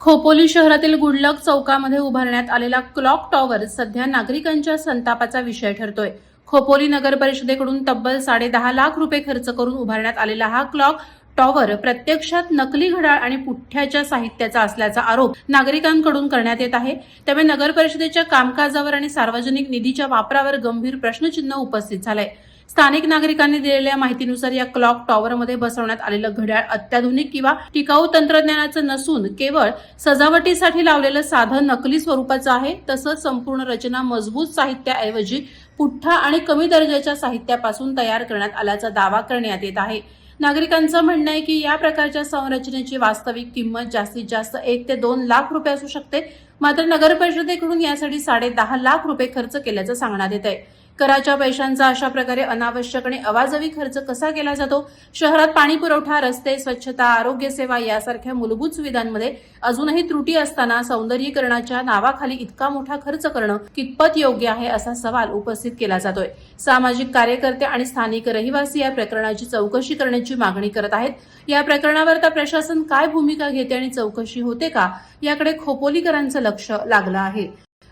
खोपोली शहरातील गुडलक चौकामध्ये उभारण्यात आलेला क्लॉक टॉवर सध्या नागरिकांच्या संतापाचा विषय ठरतोय। खोपोली नगर परिषदेकडून तब्बल 10.5 लाख रुपये खर्च करून उभारण्यात आलेला हा क्लॉक टॉवर प्रत्यक्षात नकली घड्याळ आणि पुठ्ठ्याच्या साहित्याचा असल्याचा आरोप नागरिकांकडून करण्यात येत आहे। त्यामुळे नगर परिषदेच्या कामकाजावर आणि सार्वजनिक निधीच्या वापरावर गंभीर प्रश्नचिन्ह उपस्थित झालंय। स्थानिक नागरिकांनी दिलेल्या माहितीनुसार या क्लॉक टॉवरमध्ये बसवण्यात आलेलं घड्याळ अत्याधुनिक किंवा टिकाऊ तंत्रज्ञानाचं नसून केवळ सजावटीसाठी लावलेलं साधं नकली स्वरूपाचं आहे। तसंच संपूर्ण रचना मजबूत साहित्याऐवजी पुठ्ठा आणि कमी दर्जाच्या साहित्यापासून तयार करण्यात आल्याचा दावा करण्यात येत आहे। नागरिकांचं म्हणणं आहे की या प्रकारच्या संरचनेची वास्तविक किंमत जास्तीत जास्त 1 ते 2 लाख रुपये असू शकते। मात्र नगर परिषदेकडून यासाठी 10.5 लाख रुपये खर्च केल्याचं सांगण्यात येत आहे। कराच्या पैशांचा अशा प्रकारे अनावश्यक आणि अवाजवी खर्च कसा केला जातो? शहरात पाणी पुरवठा, रस्ते, स्वच्छता, आरोग्य सेवा यासारख्या मूलभूत सुविधांमध्ये अजूनही त्रुटी असताना सौंदर्यीकरणाच्या नावाखाली इतका मोठा खर्च करणं कितपत योग्य आहे असा सवाल उपस्थित केला जातोय। सामाजिक कार्यकर्ते आणि स्थानिक रहिवासी या प्रकरणाची चौकशी करण्याची मागणी करत आहेत। या प्रकरणावर आता प्रशासन काय भूमिका घेते आणि चौकशी होते का याकडे खोपोलीकरांचं लक्ष लागलं आहे।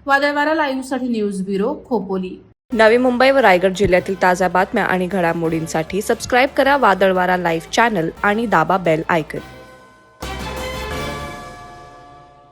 वादळवारा लाईव्हसाठी न्यूज ब्युरो, खोपोली। नवी मुंबई व रायगड जिल्ह्यातील ताज्या बातम्या आणि घडामोडींसाठी सबस्क्राईब करा वादळवारा लाईव्ह चॅनल आणि दाबा बेल आयकॉन।